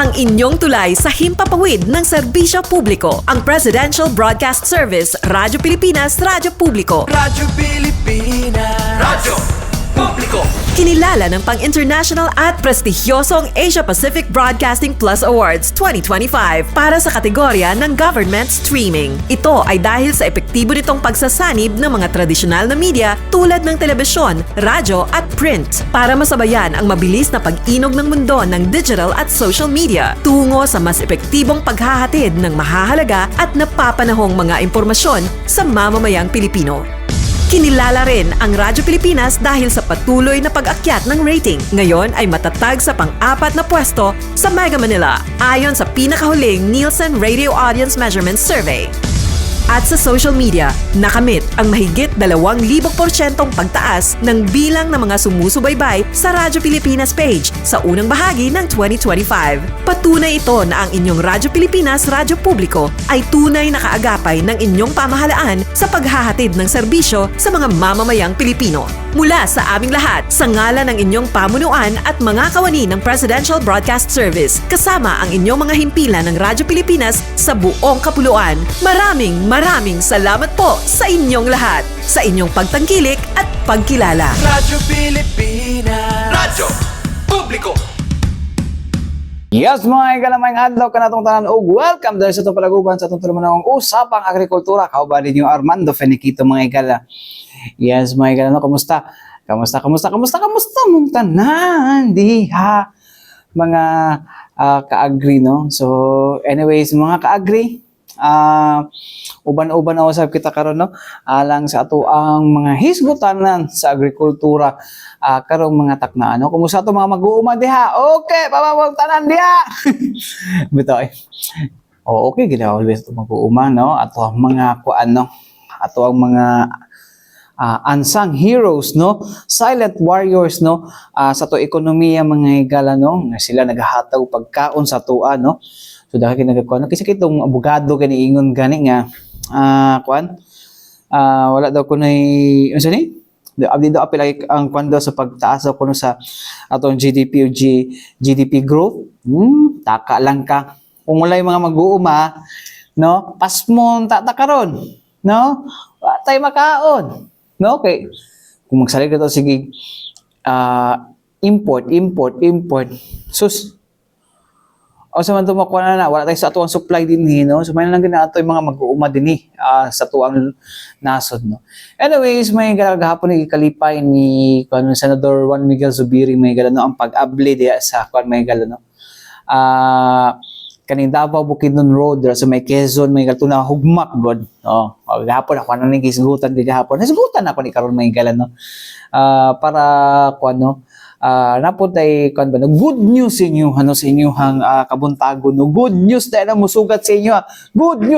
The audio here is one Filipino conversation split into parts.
ang inyong tulay sa himpapawid ng serbisyo publiko. Ang Presidential Broadcast Service, Radyo Pilipinas, Radyo Publiko. Radyo Pilipinas. Radyo Publiko. Kinilala ng pang-international at prestigyosong Asia Pacific Broadcasting Plus Awards 2025 para sa kategorya ng Government Streaming. Ito ay dahil sa epektibo nitong pagsasanib ng mga tradisyonal na media tulad ng telebisyon, radyo at print para masabayan ang mabilis na pag-inog ng mundo ng digital at social media tungo sa mas epektibong paghahatid ng mahahalaga at napapanahong mga impormasyon sa mamamayang Pilipino. Kinilala rin ang Radyo Pilipinas dahil sa patuloy na pag-akyat ng rating. Ngayon ay matatag sa pang-4 na pwesto sa Mega Manila ayon sa pinakahuling Nielsen Radio Audience Measurement Survey. At sa social media, nakamit ang mahigit 2,000% pagtaas ng bilang ng mga sumusubaybay sa Radyo Pilipinas page sa unang bahagi ng 2025. Patunay ito na ang inyong Radyo Pilipinas, Radyo Publiko ay tunay na kaagapay ng inyong pamahalaan sa paghahatid ng serbisyo sa mga mamamayang Pilipino. Mula sa aming lahat, sa ngalan ng inyong pamunuan at mga kawani ng Presidential Broadcast Service, kasama ang inyong mga himpilan ng Radyo Pilipinas sa buong kapuluan, maraming salamat po sa inyong lahat, sa inyong pagtangkilik at pagkilala. Radyo Pilipinas. Radyo Publiko. Yes, mga ikalamay adlaw ka na itong tanan og welcome dahil sa itong palaguban sa itong tulumanang usapang agrikultura. Kauban ninyo Armando Feniquito, mga igala. Yes, mga igala, no? Kamusta mong tanan diha, mga ka-agri, no? So, anyways, mga ka-agri, uban-uban na usab kita karon, no, alang sa ato ang mga hisgutanan sa agrikultura karong mga taknaan, no. Kumusta to mga mag-uuma diha? Okay, pamamang tanan diha. Bitaw okay gid always to mag-uuma, no, ato ang mga kuan, no, ato ang mga unsung heroes, no, silent warriors, no, sa to ekonomiya, mga higala, no, nga sila nagahataw pagkaon sa tuwa, no. So dahil kinagakuan, kasi kitong abogado gani ingon gani nga wala daw ko nay unsa ni? Abdi daw apil ang kuan daw sa pagtaas daw kuno sa atong GDP o GDP growth. Taka lang ka. Kung walay mga mag-uuma, no, pasmon ta karon, no? Wa tay makaon. No, okay. Kung magsalig ka to, sige, import. Sus, o sa man ito makuha na, wala tayo sa atuang supply din, no? So, may lang ginato yung mga mag-uuma din, sa tuang nasod, no? Anyways, may gahapon ni kalipay ni Senador Juan Miguel Zubiri, may no, ang pag-abli diya sa may no? Kaning Davao Bukidnon Road sa may Quezon, may galto na hugmak god, no. Gahapon ako na ning gisgutan di gahapon. Nasigutan ako ni karon may galan, no. Para kuan, no, napuntay kuan ba, no? Good news sa inyo, ano, sa inyong kabuntagon, no. Good news dahil ang musugat sa inyo, ha. Good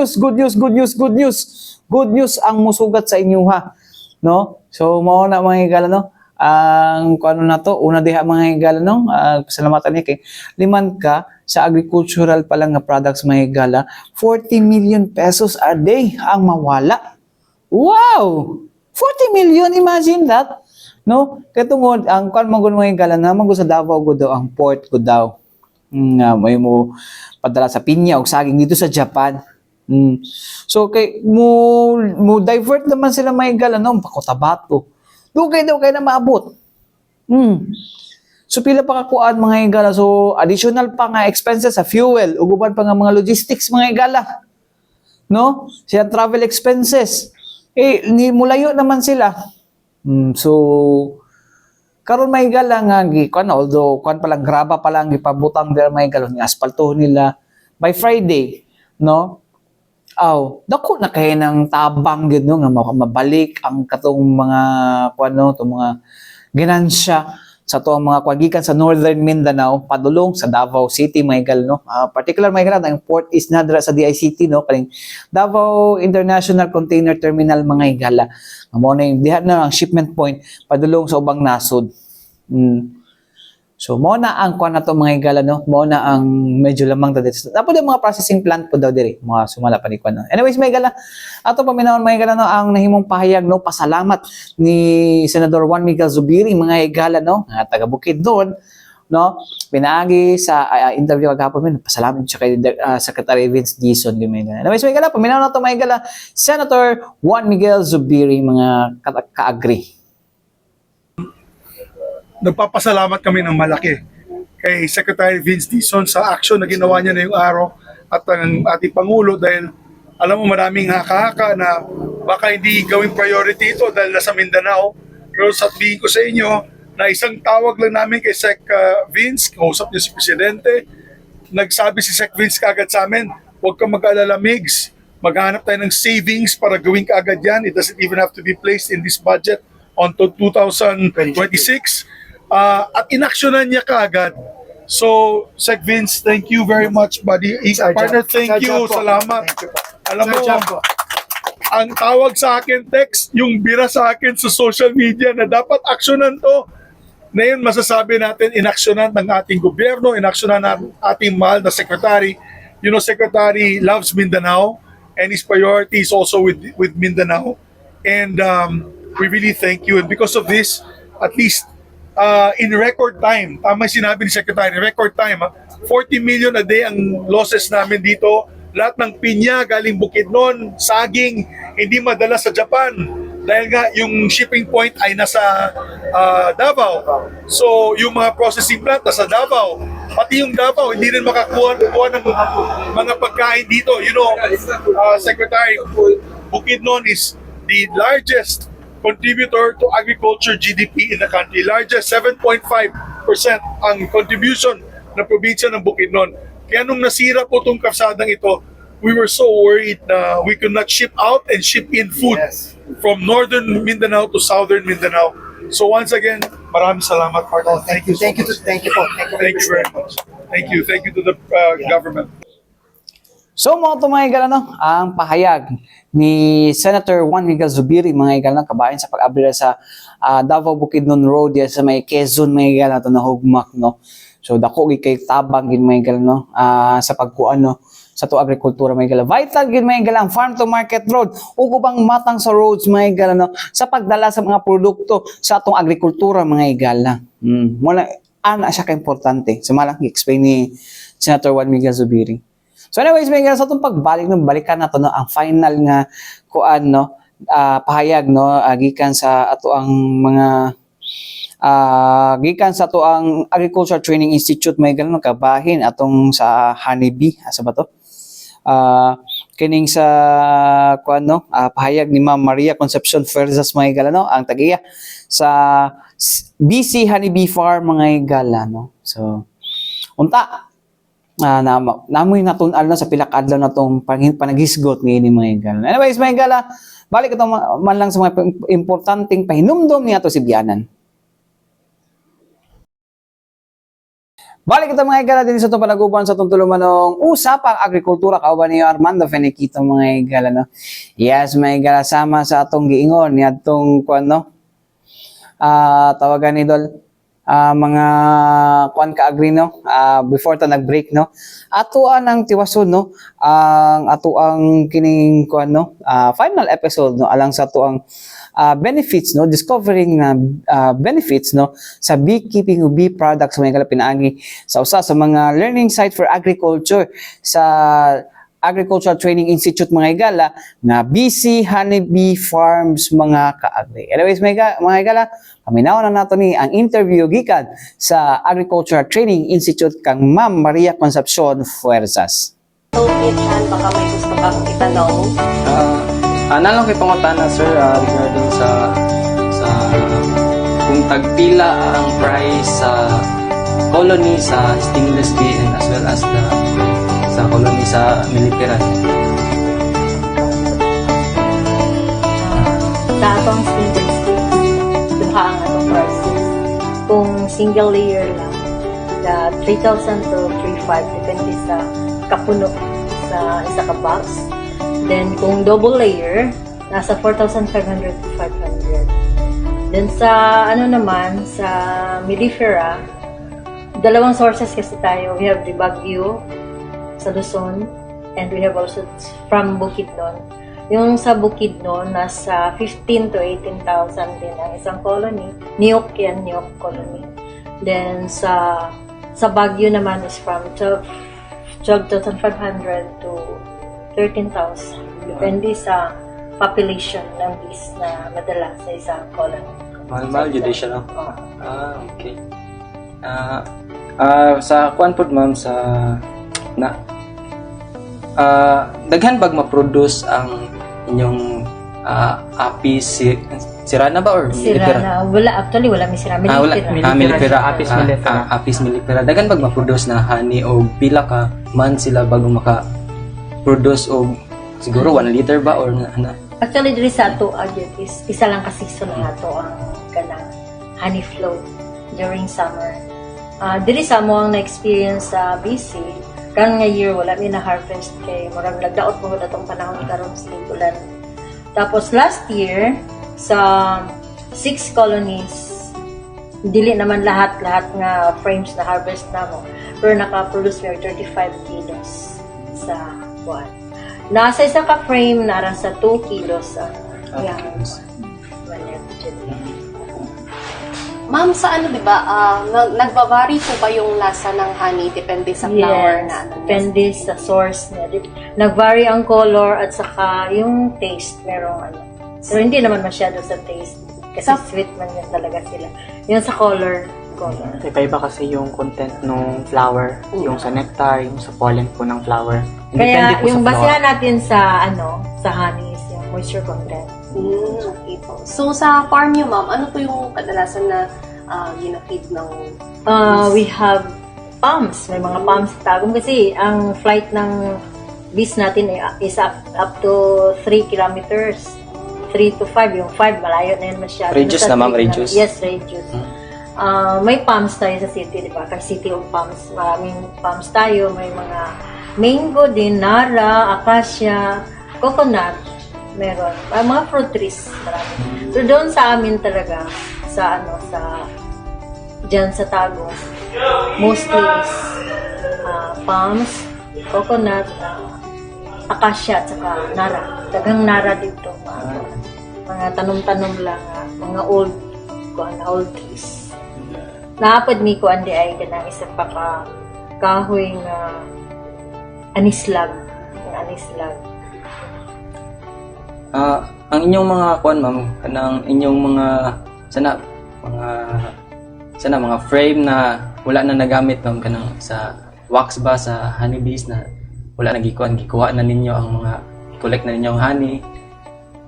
news ang musugat sa inyo, ha, no. So mao na mga higala, no, ang kuan na to, una diha mga higala, no, pasalamatan ni kay liman ka sa agricultural pa lang nga products, mga higala, 40 million pesos a day ang mawala. Wow! 40 million, imagine that, no? Katungod ang kuan man gud, mga higala, na man sa Davao gud daw ang port gud daw nga may mo padala sa pinya og saging dito sa Japan. So kay mo divert naman sila, mga higala, no, Cotabato. Dugay daw kay na maabot. So pila pa kakuan, mga higala. So additional pa nga expenses sa fuel, ug uban pa nga mga logistics, mga higala, no? Siya travel expenses. Ni mulayo naman sila. So karon, mga higala, nga kuan, although kuan pa lang, graba pa lang gipabutang dira, mga higala, nga asfalto nila by Friday, no? Dako na kay nang tabang gid, no, nga mabalik ang katong mga kuan, no, tong mga ginansya sa to ang mga kwagikan sa Northern Mindanao padulong sa Davao City, mga higala, no. Particular, mga higala, ang port is nadra sa DICT, no, kaning Davao International Container Terminal, mga higala. Mao na yung diha na ang shipment point padulong sa ubang nasod. So mao na ang kuan nato, mga higala, no, mao na ang medyo lamang ta dito. Dapat yung mga processing plant po daw diri, mga sumala pa ni kuan, no. Anyways, mga higala, ato paminawon, mga higala, no, ang nahimong pahayag, no, pasalamat ni Senador Juan Miguel Zubiri, mga higala, no, nga taga Bukidnon, no? Pinaagi sa interview kagapon, pasalamat siya kay Secretary Vince Dizon. Anyways, may gala, paminaw na ito, may gala, Senator Juan Miguel Zubiri, mga ka-agree. Nagpapasalamat kami ng malaki kay Secretary Vince Dizon sa action na ginawa niya na yung araw at ang ating Pangulo dahil alam mo maraming haka-haka na baka hindi gawing priority ito dahil nasa Mindanao. Pero sabihin ko sa inyo na isang tawag lang namin kay Sec Vince, kausap niya si Presidente, nagsabi si Sec Vince kagad sa amin, huwag kang mag-alala, Migs, maghanap tayo ng savings para gawin kaagad yan. It doesn't even have to be placed in this budget until 2026. At inaksyonan niya kaagad. So, Sec Vince, thank you very much, buddy. Partner, thank you. Salamat. Alam mo, ang tawag sa akin, text, yung bira sa akin sa social media na dapat aksyonan to. Ngayon, masasabi natin, inaksyonan ng ating gobyerno, inaksyonan ng ating mahal na secretary. You know, Secretary loves Mindanao and his priority is also with Mindanao. And we really thank you. And because of this, at least in record time, tama sinabi ni Secretary, record time, 40 million a day ang losses namin dito. Lahat ng pinya galing Bukidnon, saging, hindi madala sa Japan. Dahil nga yung shipping point ay nasa Davao. So yung mga processing plant nasa Davao. Pati yung Davao, hindi rin makakuha ng mga pagkain dito. You know, Secretary, Bukidnon is the largest contributor to agriculture GDP in the country. Largest, 7.5% ang contribution ng probinsya ng Bukidnon. Kaya nung nasira po itong kalsadang ito, we were so worried na we could not ship out and ship in food from northern Mindanao to southern Mindanao. So once again, maraming salamat, partner. Thank you so much. Thank you po. Thank you very much. Thank you to the government. So mga ito mga igala, no, ang pahayag ni Senator Juan Miguel Zubiri, mga igala, kabayan sa pag-abila sa Davao Bukidnon Road, sa may Quezon, mga igala, ito na hugmak, no. So dako kay tabang gid mga igala, no, sa pagkuan, no, sa to agrikultura, mga igala. Vital gid mga igala ang farm to market road, ug ubang matang sa roads, mga igala, no, sa pagdala sa mga produkto sa atong agrikultura, mga igala. Wala ana siya ka importante. So malang i-explain ni Senator Juan Miguel Zubiri. So anyways, may sa itong pagbalik, no, balikan na to, no, ang final nga kuan, no, pahayag, no, gikan sa ato ang mga gikan sa ato ang Agriculture Training Institute, may ganun kabahin atong sa Honeybee, asa ba to? Kining sa kuan, no, pahayag ni Ma'am Maria Concepcion Fuerzas, mga igala, no, ang tagiya sa BC Honeybee Farm, mga igala, no. So unta namoy natun-al na sa pilakadlaw na tong panagisgot ni mga igala. Anyways, mga igala, balik ito man lang sa mga importanteng pahinumdom niya to si Bianan. Balik ito mga igala din sa itong panaguban sa itong tulumanong usapang agrikultura, kauban ni Armando Feniquito, mga igala, no? Yes, mga igala, sama sa atong giingon ni atong kuan, no, tawagan ni Dol, mga kuan ka-agree, no, before ta nag-break, no, atuan ang tiwason, no, ang atuang kining kuan, no, final episode, no, alang sa atuang benefits, no, discovering na benefits, no, sa beekeeping o bee products, mga igala, pinaagi sa usa sa mga learning site for agriculture sa Agricultural Training Institute, mga igala, na BC Honeybee Farms, mga ka-agri. Anyways, mga igala, paminaw na nato ni ang interview gikan sa Agricultural Training Institute kang Ma'am Maria Concepcion Fuerzas. So, minsan, baka may gusto kang itanong. Nalang kay pangutana, sir, regarding sa kung tagpila ang price sa colony sa stingless bee and as well as sa colony sa military. Sa atong single duha ang atong prices. Kung single layer lang, na 3,000 to 3,500, depende sa kapuno sa isa ka box. Then, kung double layer, nasa 4,500 to 500. Then, sa ano naman, sa mellifera, dalawang sources kasi tayo. We have the Baguio sa Luzon, and we have also from Bukidnon. Yung sa Bukidnon, nasa 15 to 18,000 din ang isang colony. Niyok yan, Niyok colony. Then sa Baguio naman is from 12,500 to 13,000. Depende sa population ng bees na madala sa isang colony. Mahal-mahal yun din siya, no? Oo. Okay. Sa kuan pod ma'am sa daghan bag ma-produce ang inyong apis sira na ba or Sira na. Wala, actually, wala may sira. wala. Millipira. Apis millipira. Apis millipira. Daghan bag ma-produce na honey o pila ka man sila bago maka-produce og siguro 1 liter ba or na. Actually, diri sa ato agad is isa lang ka season na ato ang kanang honey flow during summer. Diri sa mo ang na-experience sa BC, kan nga year wala mi na harvest kay murag nagdaot mo datong panahon karon sa ulan. Tapos last year sa 6 colonies dili naman lahat nga frames na harvest namo, pero naka-produce mi 35 kilos sa buwan. Nasa isa ka frame nara sa 2 kilos Ma'am, sa ano, di ba, nagbabari po ba yung lasa ng honey? Depende sa flower Yes, na ano? depende sa source niya. Nag-vary ang color at saka yung taste. Merong ano. Pero hindi naman masyado sa taste. Kasi sweet man yun talaga sila. Yun sa color. Iba-iba kasi yung content ng flower, yung sa nectar, yung sa pollen po ng flower. Kaya po yung sa basihan natin sa sa honey is yung moisture content. Okay po. So, sa farm niyo, ma'am, ano po yung kadalasan na ginafeed ng We have palms. May mga palms sa Tagum kasi ang flight ng bees natin is up to 3 kilometers. 3 to 5. Yung 5, malayo na yun masyado. Radius na, ma'am, radius? Yes, radius. May palms tayo sa city, di ba? Kasi city of palms. Maraming palms tayo. May mga mango din, nara, acacia, coconut. Meron. Mga fruit trees. Marami. So, doon sa amin talaga, dyan sa Tagum, mostly is palms, coconut, acacia, at saka nara. Dagang nara dito. Mga tanom-tanom lang, mga old trees. Naapad mi ko andi ay ganang isa pa kahoy nga anislag. Ang inyong mga kuan ma'am, kanang inyong mga mga frame na wala na nagamit ma'am kanang sa wax ba sa honeybees na wala na gikuha na ninyo ang mga collect na ninyo ang honey.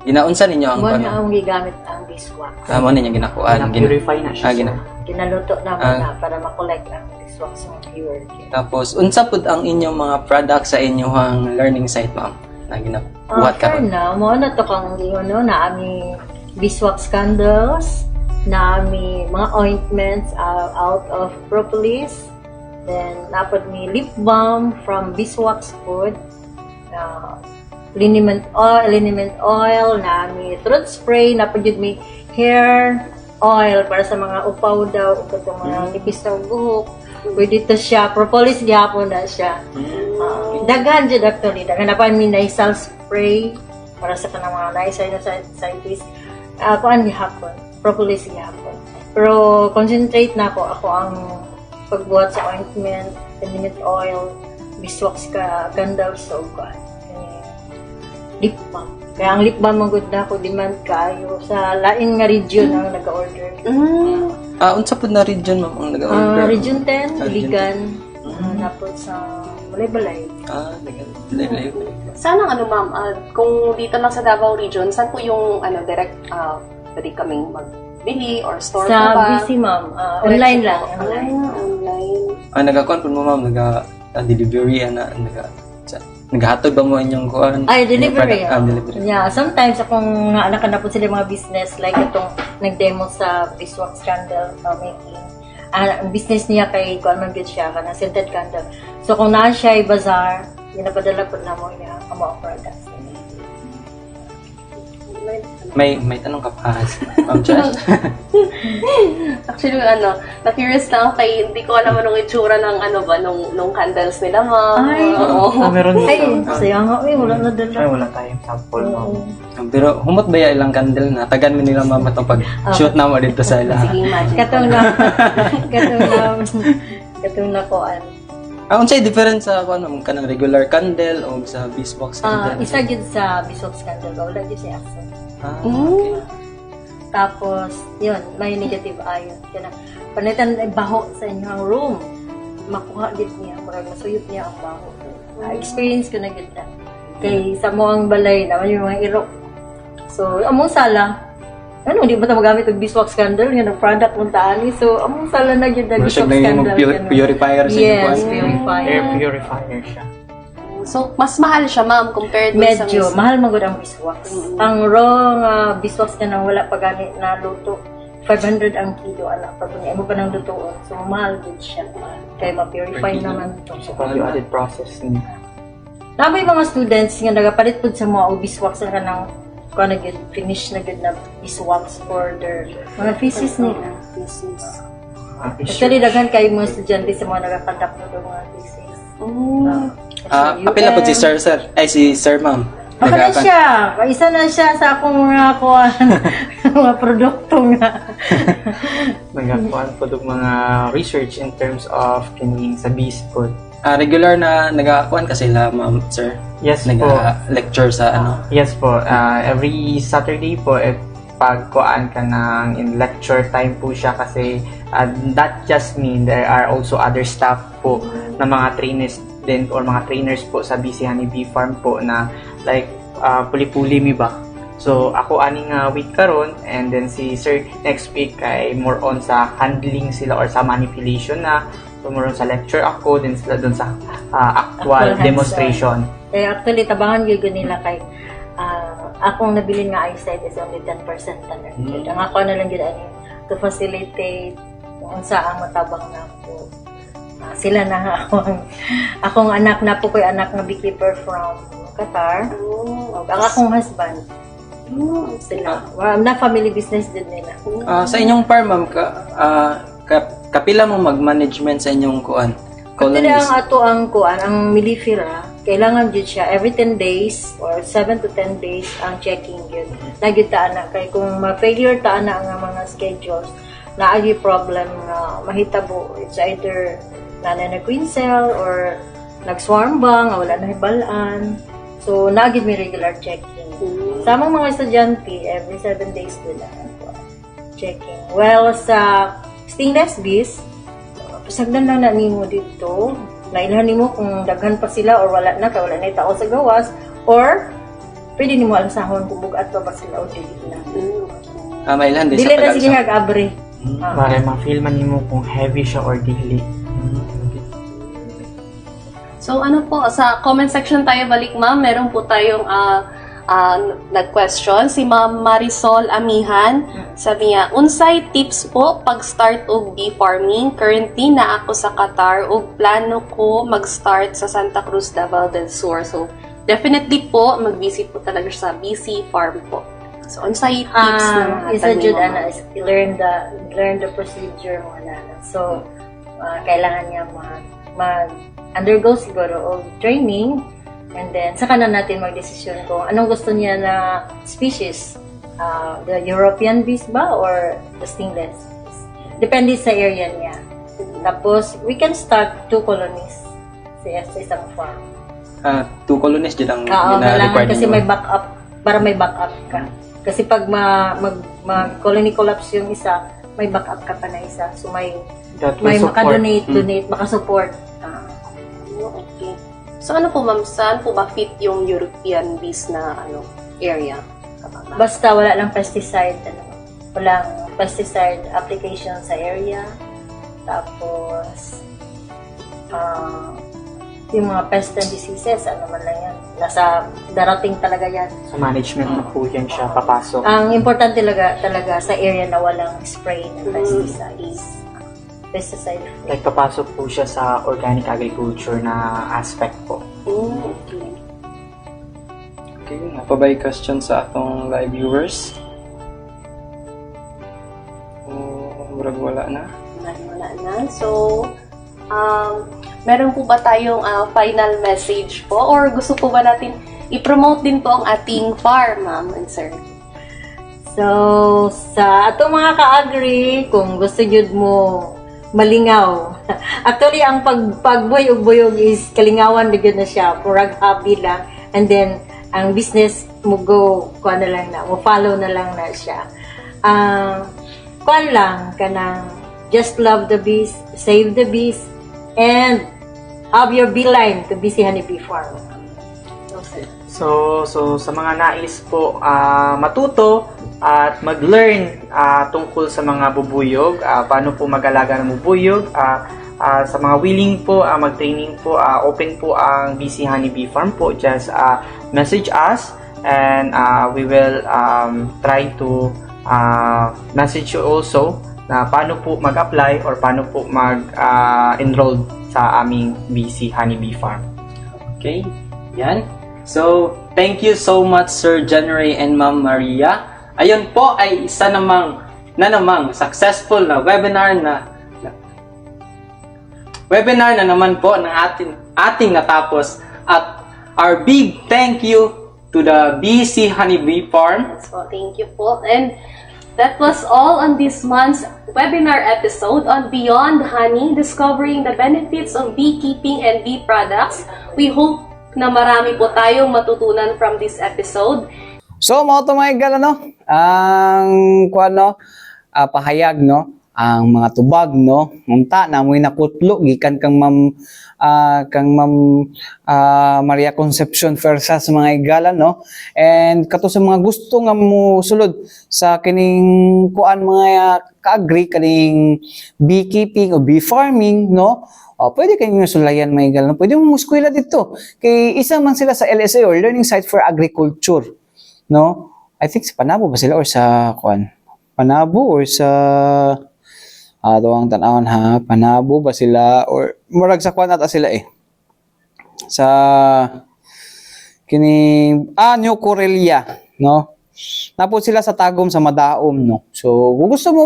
Ginaunsa ninyo ang Buwan na ang gigamit ang beeswax. Mo ninyo ginakuan, Purify na siya. Ginaluto naman na para ma-collect ang beeswax ng pure. Tapos unsa pud ang inyong mga products sa inyong learning site ma'am na ginabuhat For karon? now, mo na to kang na ami beeswax candles, na ami mga ointments out of propolis, then napod mi lip balm from beeswax food, liniment oil, na mi throat spray, napod yun mi hair oil para sa mga upaw daw o katong mga nipis na buhok. Pwede to siya, propolis gyapon na siya. Daghan jud actually, daghan na pa mi nasal spray para sa kanang mga nasal na scientist. Kuan gihapon, propolis gihapon. Pero concentrate na ako ang pagbuhat sa ointment, liniment oil, beeswax ka candles so kuan. Lip balm. Kaya ang lip balm magud na ako demand kaayo sa lain nga region ang nag-order. Unsa pud na region ma'am ang nag-order? Region 10, Iligan, napod sa Balay-Balay. Balay. Sana ano, ma'am, kung dito lang sa Davao region, saan po yung direct pwede kaming magbili or store po Sa ba? BC, ma'am. Online lang. Online. Nagakuan pud mo ma'am, delivery naghatod ba mo inyong kuan? Ay, delivery. Delivery. Yeah, sometimes akong anak na po sila mga business like itong nag-demo sa beeswax candle making. Ang business niya kay kuan man gud siya kana scented candle. So kung naa siya ay bazaar, ginapadala po na mo niya ang mga products. May tanong ka pa, Ma'am Josh? Actually, na-curious lang ako kay, hindi ko alam anong itsura ng nung candles nila, ma'am. Ay. Oo. Meron Ay, dito. saya nga, wala na Ay, dala. wala tayong sample, ma'am. Pero humot ba ya ilang candle na? Tagan mo nila mama itong pag-shoot na mo dito sa ila. Sige, imagine. Katong na koan. Unsay difference sa kanang regular candle o sa beeswax candle? Isa gid sa Bishop's Candle, wala gid siya accent. Okay. Tapos, yun, may negative ion. Kaya panitan baho sa inyong room. Makuha gid niya, murag masuyot niya ang baho. Experience ko na gid na. Kay sa mo ang balay naman yung mga irok. So, among sala, di ba ito magamit ng beeswax candle? Yan ang product mong taani. So, among sala na gid na beeswax candle. Purifier sa Yes, inyo. purifier. Air purifier siya. So, mas mahal siya, ma'am, compared dun sa Medyo, mismo. mahal magod ang beeswax. Ang raw beeswax na nang wala pa gani na luto, 500 ang kilo, anak. Pag niya mo pa ng lutoon. So, mahal din siya. Kaya ma-purify naman ito. So, value-added process niya. Na may mga students nga nagapalit po sa mga beeswax na kanang kung na good, finish na good na beeswax for their mga thesis nila. Actually, daghan kayo mga estudyante sa mga nagakandak na doon mga thesis. Apila po si Sir. Ay, si Sir Ma'am. Ako na siya. Isa na siya sa akong mga kuwan, mga produkto nga. Nagakuan po ng mga research in terms of kining sa bees food. Regular na nag-akuan kasi la, Ma'am, Sir. Yes po. Nag-lecture sa Yes po. Every Saturday po, pagkuan ka ng in lecture time po siya kasi that just mean there are also other staff po na mga trainers din or mga trainers po sa BC Honeybee Farm po na like puli-puli mi ba. So ako aning week karon and then si Sir next week kay more on sa handling sila or sa manipulation na. So more on sa lecture ako din sila doon sa actual demonstration. Actually, tabangan yun nila kay akong nabilin nga eyesight is only 10% na. Ang ako na lang yun to facilitate kung saan matabang na po. Sila na nga akong anak na po ko'y anak na beekeeper from Qatar. Ang akong husband. Sila. Na family business din nila. sa inyong farm, Ma'am, kapila mo mag-management sa inyong kuan? Actually, Colonies? ang ato ang kuan, ang millifera, kailangan dyan siya every 10 days or 7 to 10 days ang checking yun. Nagyutaan na. Kaya kung ma-failure taan na ang mga schedules, naagi problem na mahitabo. It's either na queen cell or nag-swarm ba, nga wala na hibalaan. So, naagid may regular checking. Sa mga estudyante, every 7 days nila checking. Well, sa stainless bees, pasagdan lang na nimo dito. Nailhan nimo kung daghan pa sila or wala na, kaya wala na tao sa gawas. Or, pwede nimo alasahon kung bugat pa ba sila o dili na. Mailhan din Dili sa na sige pag-alsa. hag-abre. Para ma-feel man nimo kung heavy siya or dili. So, sa comment section tayo balik, ma'am. Meron po tayong nag-question. Si Ma'am Marisol Amihan. Sabi niya, unsay tips po pag-start og bee farming? Currently, na ako sa Qatar ug plano ko mag-start sa Santa Cruz, Davao del Sur. So, definitely po, mag-visit po talaga sa BC Farm po. So, unsay tips na Isa jud ana is learn the procedure mo na. So, kailangan niya mag-undergo siguro of training. And then, saka na natin mag-desisyon kung anong gusto niya na species. The European bees ba or the stingless bees? Depende sa area niya. Tapos, we can start 2 colonies sa isang farm. 2 colonies dyan ang Kailangan required kasi ninyo. may backup, para may backup ka. Kasi pag mag-colony collapse yung isa, may backup ka pa na isa. So, may maka-donate, maka-support. Okay. So, po, ma'am? Saan po ba fit yung European bees na area? Basta wala lang pesticide, walang pesticide application sa area. Tapos, yung mga pest and diseases, man lang yan. Nasa darating talaga yan. Sa management na po yan siya papasok. Ang importante talaga sa area na walang spray ng pesticides. Pesticide free. Like papasok po siya sa organic agriculture na aspect po. Okay. Okay, napabay question sa atong live viewers. Murag wala na. Wala na. So, meron po ba tayong final message po? Or gusto po ba natin i-promote din po ang ating farm, ma'am and sir? So, sa atong mga ka-agri, kung gusto jud mo malingaw. Actually, ang pagbuyog-buyog is kalingawan na na siya. Purag hobby lang. And then, ang business mo go, kuha na lang na, mo follow na lang na siya. Kuha lang, kanang just love the bees, save the bees, and have your beeline to BC Honeybee Farm. So sa mga nais po matuto at mag-learn tungkol sa mga bubuyog, paano po mag-alaga ng bubuyog, sa mga willing po mag-training po, open po ang BC Honeybee Farm po. Just message us and we will try to message you also na paano po mag-apply or paano po mag-enroll sa aming BC Honeybee Farm. Okay, yan. So, thank you so much Sir John Ray and Ma'am Maria. Ayun po ay isa namang successful na webinar na naman po ng ating natapos. At our big thank you to the BC Honeybee Farm. So, thank you po. And that was all on this month's webinar episode on Beyond Honey, Discovering the Benefits of Beekeeping and Bee Products. We hope na marami po tayong matutunan from this episode. So, mga tumahigal, ang pahayag, ang mga tubag, munta na mo'y nakutlo gikan kang Ma'am Maria Concepcion Fersa sa mga higala, and kato sa mga gusto nga mo sulod sa kining mga ka-agri, kaning beekeeping o bee farming, pwede kayo sulayan mga higala, pwede mo muskwela dito kay isa man sila sa LSA or Learning Site for Agriculture, I think sa Panabo ba sila or sa Panabo or sa ang tanawon ha, Panabo ba sila or murag sa ata sila sa kining New Corelia, Napod sila sa Tagum sa Madaom, So, kung gusto mo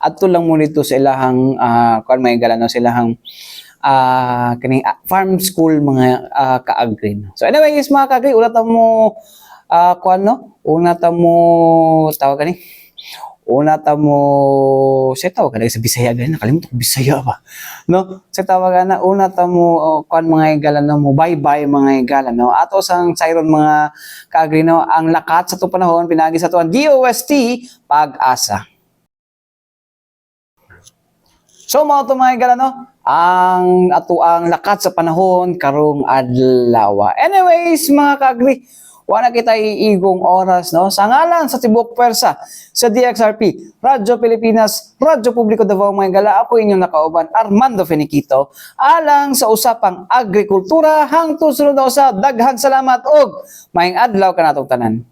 adto lang mo dito sa ilahang may galan silahang kining farm school mga ka-agri. So, anyway, guys, mga ka-agri, una ta mo siya tawag ka sa Bisaya ganyan, nakalimutan ko Bisaya ba, siya tawag na una ta mo mga igalan mo, bye-bye mga igalan, ato sang sayron mga kaagri, ang lakat sa itong panahon, pinagi sa ito ang DOST, pag-asa. So mga igalan, ang lakat sa panahon, karong adlaw. Anyways, mga kaagri, wala kita iigong oras, sa ngalan sa Tibok Persa, sa DXRP, Radyo Pilipinas, Radyo Publiko Davao mga gala, ako inyong nakauban, Armando Feniquito, alang sa usapang agrikultura, hangtod sunod na usap, daghang salamat og maayong adlaw kanatong tanan.